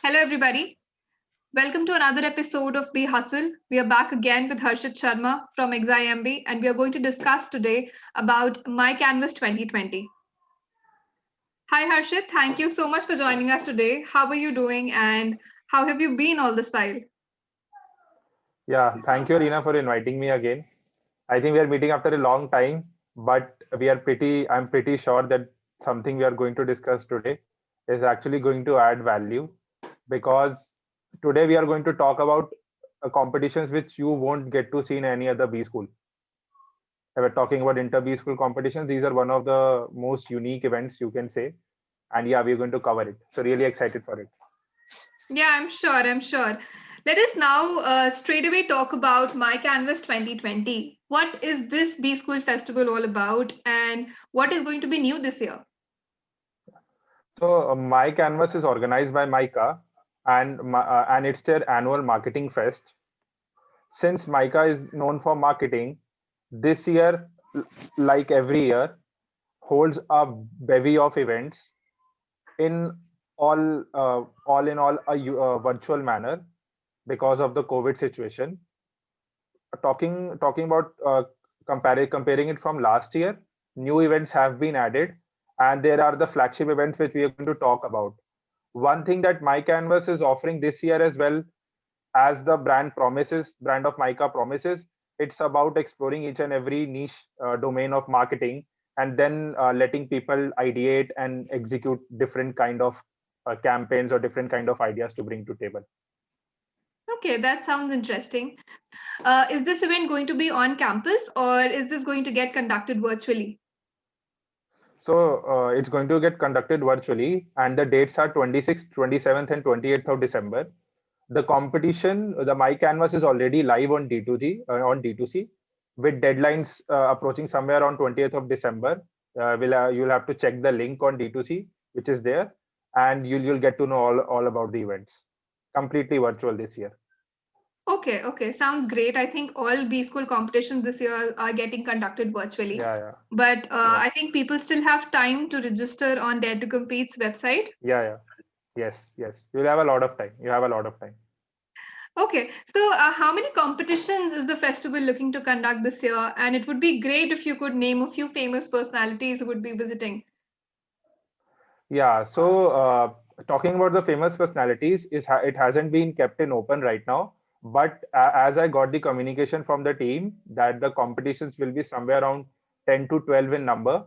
Hello, everybody. Welcome to another episode of Be Hustle. We are back again with Harshit Sharma from ExIMB, and we are going to discuss today about My Canvas 2020. Hi, Harshit. Thank you so much for joining us today. How are you doing, and how have you been all this while? Yeah, thank you, Reena, for inviting me again. I think we are meeting after a long time, but I'm pretty sure that something we are going to discuss today is actually going to add value because today we are going to talk about competitions which you won't get to see in any other B school. We're talking about inter B school competitions. These are one of the most unique events you can say. And yeah, we're going to cover it. So really excited for it. Yeah, I'm sure. I'm sure. Let us now straight away talk about My Canvas 2020. What is this B School Festival all about, and what is going to be new this year? So My Canvas is organized by Mica and it's their annual marketing fest. Since Mica is known for marketing, this year, like every year, holds a bevy of events in all in all, a virtual manner because of the COVID situation. Talking about comparing it from last year, new events have been added, and there are the flagship events which we are going to talk about. One thing that My Canvas is offering this year as well, as the brand of Mica promises, it's about exploring each and every niche domain of marketing, and then letting people ideate and execute different kind of campaigns or different kind of ideas to bring to table. Okay, that sounds interesting. Is this event going to be on campus or is this going to get conducted virtually? So it's going to get conducted virtually, and the dates are 26th, 27th, and 28th of December. The competition, the My Canvas is already live on D2C, with deadlines approaching somewhere on 20th of December. You'll have to check the link on D2C, which is there, and you'll get to know all about the events. Completely virtual this year. Okay, okay, sounds great. I think all B school competitions this year are getting conducted virtually. Yeah, yeah, But yes, I think people still have time to register on Dare to Compete's website. yeah, yeah, yes, yes. You'll have a lot of time. You have a lot of time. Okay, so how many competitions is the festival looking to conduct this year? And it would be great if you could name a few famous personalities who would be visiting. Yeah, so talking about the famous personalities, it hasn't been kept in open right now. But as I got the communication from the team that the competitions will be somewhere around 10 to 12 in number,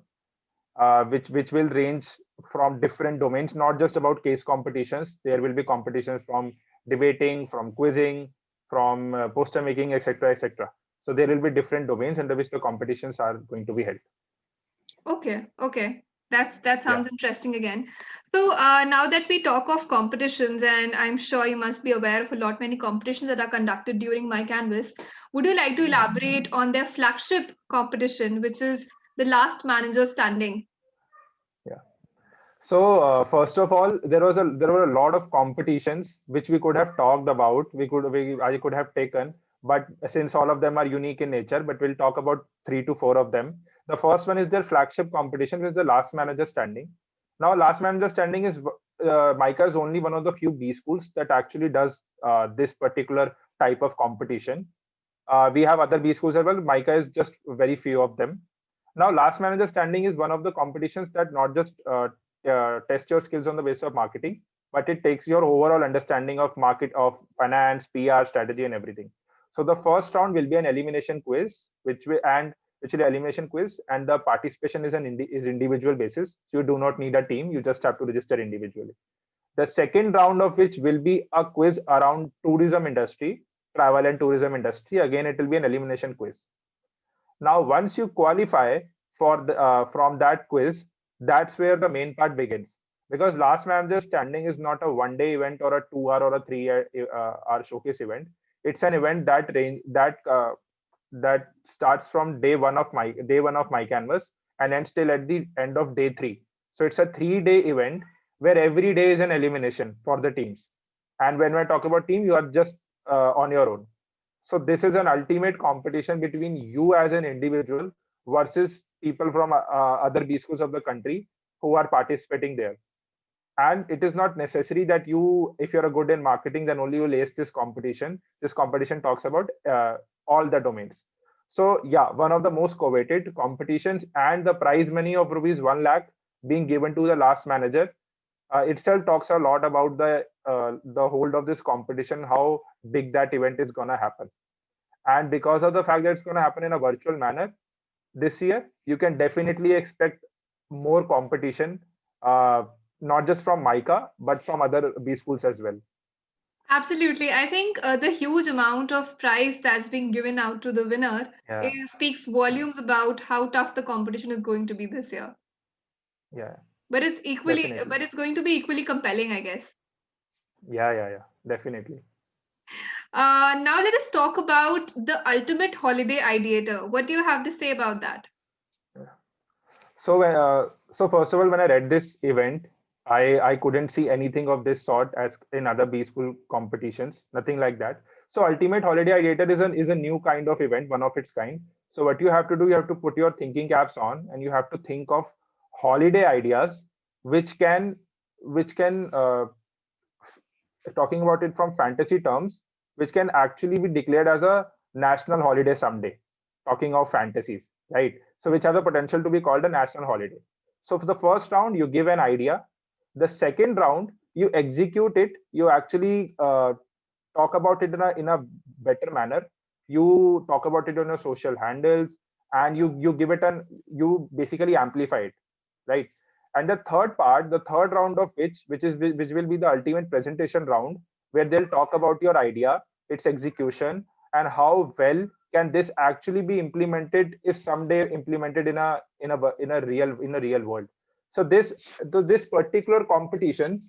which will range from different domains, not just about case competitions. There will be competitions from debating, from quizzing, from poster making, etc., etc. So there will be different domains under which the competitions are going to be held. Okay, okay. That Yeah. sounds interesting again. So now that we talk of competitions, and I'm sure you must be aware of a lot many competitions that are conducted during My Canvas, would you like to elaborate on their flagship competition, which is the Last Manager Standing? Yeah. So first of all, there were a lot of competitions which we could have talked about. I could have taken, but since all of them are unique in nature, but we'll talk about three to four of them. The first one is their flagship competition, which is the Last Manager Standing. Now, Last Manager Standing is Mica is only one of the few B schools that actually does this particular type of competition. We have other B schools as well. Mica is just very few of them. Now, Last Manager Standing is one of the competitions that not just test your skills on the basis of marketing, but it takes your overall understanding of market, of finance, PR, strategy, and everything. So the first round will be an elimination quiz, which is an elimination quiz, and the participation is individual basis. So you do not need a team; you just have to register individually. The second round of which will be a quiz around tourism industry, travel and tourism industry. Again, it will be an elimination quiz. Now, once you qualify from that quiz, that's where the main part begins. Because Last Manager Standing is not a one-day event or a 2 hour or a 3 hour showcase event. It's an event that starts from day one of My Canvas and ends till at the end of day three. So it's a 3 day event where every day is an elimination for the teams. And when we talk about team, you are just on your own. So this is an ultimate competition between you as an individual versus people from other B schools of the country who are participating there. And it is not necessary that you, if you're a good in marketing, then only you'll ace this competition. This competition talks about all the domains. So yeah, one of the most coveted competitions, and the prize money of rupees 1 lakh being given to the last manager itself talks a lot about the hold of this competition, how big that event is going to happen. And because of the fact that it's going to happen in a virtual manner this year, you can definitely expect more competition, uh, not just from Mica, but from other B schools as well. Absolutely. I think the huge amount of prize that's being given out to the winner Yeah, speaks volumes about how tough the competition is going to be this year. yeah, But definitely. it's going to be equally compelling, I guess. Yeah, definitely. Now let us talk about the ultimate holiday ideator. What do you have to say about that? Yeah. So first of all, when I read this event, I couldn't see anything of this sort as in other B school competitions, nothing like that. So Ultimate Holiday Ideator is a new kind of event, one of its kind. So what you have to do, you have to put your thinking caps on, and you have to think of holiday ideas which can talking about it from fantasy terms, which can actually be declared as a national holiday someday. Talking of fantasies, right? So, which has the potential to be called a national holiday. So, for the first round, you give an idea. The second round, you execute it. You actually talk about it in a better manner. You talk about it on your social handles, and you give it an you basically amplify it, right? And the third part, the third round of which will be the ultimate presentation round, where they'll talk about your idea, its execution, and how well can this actually be implemented if someday implemented in a real world. So this particular competition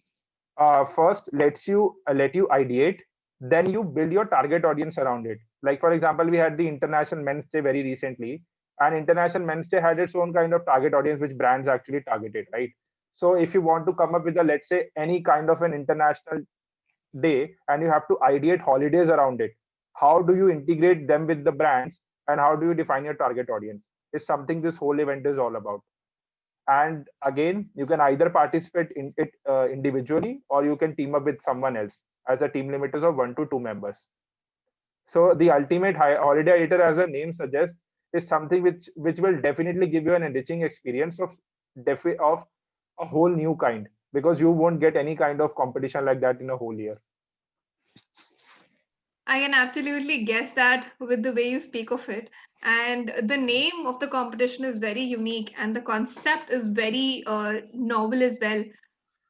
first let you ideate, then you build your target audience around it. Like for example, we had the International Men's Day very recently, and International Men's Day had its own kind of target audience which brands actually targeted, right? So if you want to come up with a, let's say, any kind of an international day, and you have to ideate holidays around it, how do you integrate them with the brands, and how do you define your target audience, is something this whole event is all about. And again, you can either participate in it individually, or you can team up with someone else, as a team limit is of 1 to 2 members. So the ultimate holiday editor, as the name suggests, is something which will definitely give you an enriching experience of a whole new kind, because you won't get any kind of competition like that in a whole year. I can absolutely guess that with the way you speak of it. And the name of the competition is very unique, and the concept is very novel as well.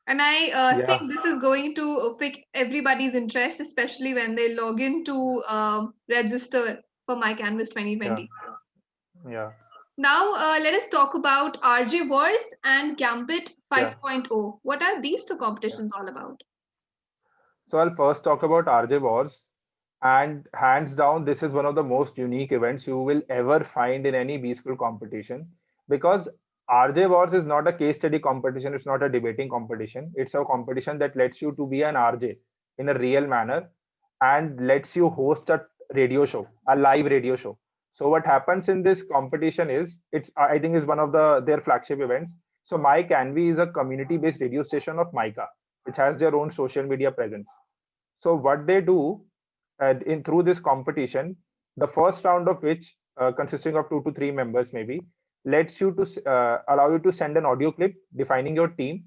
And I think Yeah, this is going to pick everybody's interest, especially when they log in to register for My Canvas yeah, 2020. yeah, Now, let us talk about RJ Wars and Gambit yeah, 5.0. What are these two yeah. competitions all about? So I'll first talk about RJ Wars. And hands down, this is one of the most unique events you will ever find in any B school competition, because RJ Wars is not a case study competition, it's not a debating competition. It's a competition that lets you to be an RJ in a real manner, and lets you host a radio show, a live radio show. So what happens in this competition is, it's I think is one of their flagship events. So My Canvy is a community-based radio station of Mica, which has their own social media presence. So what they do in through this competition, the first round of which consisting of 2 to 3 members maybe, lets you to allow you to send an audio clip defining your team,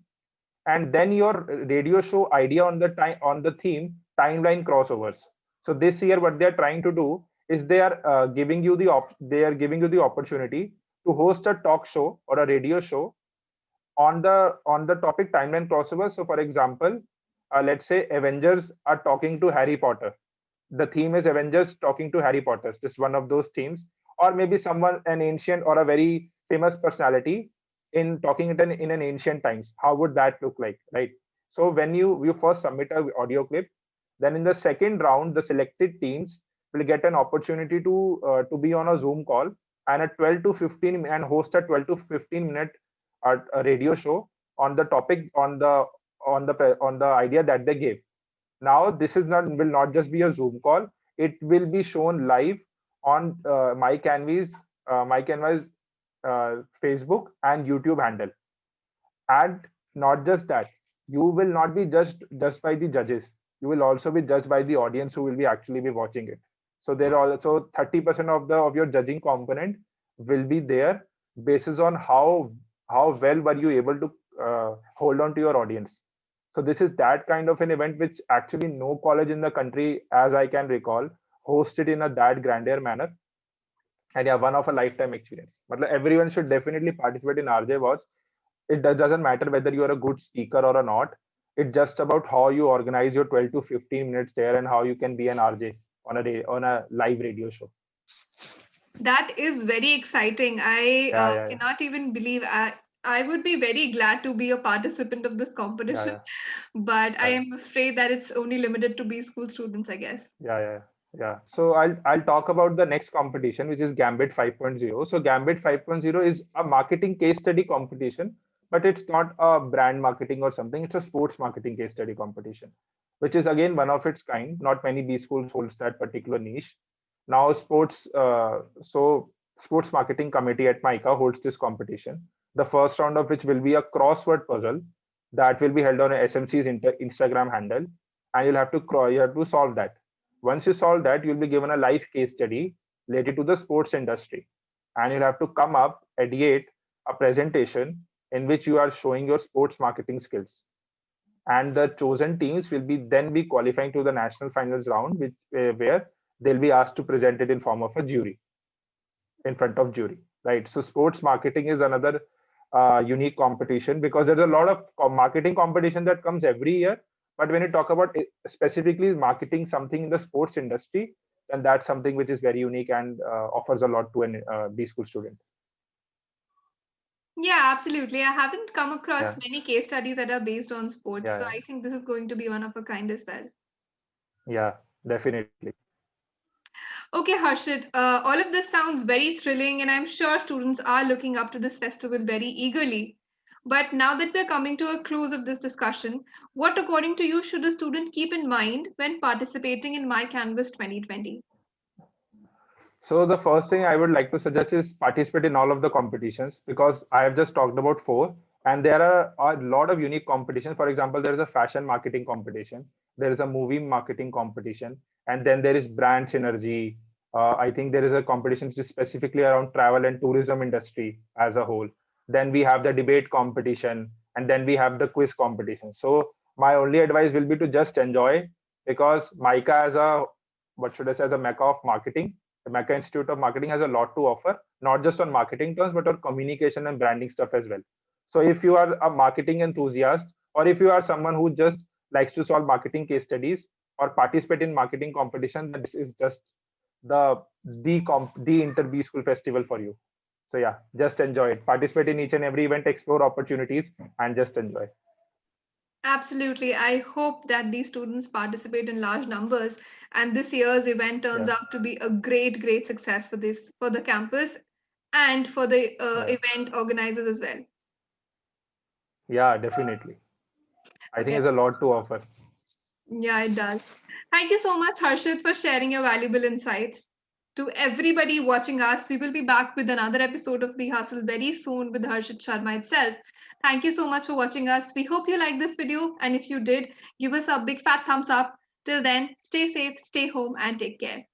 and then your radio show idea on the theme timeline crossovers. So this year, what they are trying to do is they are giving you the opportunity to host a talk show or a radio show on the topic timeline crossover. So, for example, let's say Avengers are talking to Harry Potter. The theme is Avengers talking to Harry Potter, just one of those themes, or maybe someone an ancient or a very famous personality in talking it in an ancient times. How would that look like, right? So when you first submit a audio clip, then in the second round, the selected teams will get an opportunity to be on a Zoom call and a 12 to 15 and host a 12 to 15 minute a radio show on the topic on the idea that they gave. Now this is not will not just be a Zoom call, it will be shown live on my canvas Facebook and YouTube handle. And not just that, you will not be judged just by the judges. You will also be judged by the audience who will be actually be watching it. So there are also 30% of the of your judging component will be there basis on how well were you able to hold on to your audience. So this is that kind of an event which actually no college in the country, as I can recall, hosted in a that grandeur manner. And yeah, one of a lifetime experience. But everyone should definitely participate in RJ was. Doesn't matter whether you are a good speaker or a not. It's just about how you organize your 12 to 15 minutes there and how you can be an RJ on on a live radio show. That is very exciting. I Yeah, yeah, yeah, cannot even believe I would be very glad to be a participant of this yeah, competition, yeah, but I yeah, am afraid that it's only limited to B school students, I guess. yeah, yeah, yeah. So I'll talk about the next competition, which is Gambit 5.0. So Gambit 5.0 is a marketing case study competition, but it's not a brand marketing or something. It's a sports marketing case study competition, which is again one of its kind. Not many B schools holds that particular niche. Now sports marketing committee at MICA holds this competition. The first round of which will be a crossword puzzle that will be held on SMC's Instagram handle, and you have to solve that. Once you solve that, you'll be given a live case study related to the sports industry, and you'll have to come up, ideate a presentation in which you are showing your sports marketing skills. And the chosen teams will be then be qualifying to the national finals round, where they'll be asked to present it in form of a jury in front of jury, right? So sports marketing is another unique competition because there's a lot of marketing competition that comes every year. But when you talk about specifically marketing something in the sports industry, then that's something which is very unique and offers a lot to an B school student. Yeah, absolutely. I haven't come across Yeah, many case studies that are based on sports, so yeah, I think this is going to be one of a kind as well. yeah, definitely. Okay, Harshit, all of this sounds very thrilling, and I'm sure students are looking up to this festival very eagerly. But now that we're coming to a close of this discussion, what, according to you, should a student keep in mind when participating in My Canvas 2020? So the first thing I would like to suggest is participate in all of the competitions because I have just talked about four, and there are a lot of unique competitions. For example, there is a fashion marketing competition, there is a movie marketing competition, and then there is brand synergy. I think there is a competition which is specifically around travel and tourism industry as a whole. Then we have the debate competition, and then we have the quiz competition. So my only advice will be to just enjoy because MICA as a what should I say as a mecca of marketing, the Mecca Institute of Marketing has a lot to offer, not just on marketing terms, but on communication and branding stuff as well. So if you are a marketing enthusiast, or if you are someone who just likes to solve marketing case studies or participate in marketing competition, then this is just the inter B school festival for you. So yeah, just enjoy it. Participate in each and every event, explore opportunities, and just enjoy. Absolutely. I hope that these students participate in large numbers and this year's event turns Yeah, out to be a great, great success for for the campus and for the yeah, event organizers as well. yeah, definitely. I think Okay. there's a lot to offer. Yeah, it does. Thank you so much, Harshit, for sharing your valuable insights. To everybody watching us, we will be back with another episode of Be Hustle very soon with Harshit Sharma itself. Thank you so much for watching us. We hope you liked this video, and if you did, give us a big fat thumbs up. Till then, stay safe, stay home, and take care.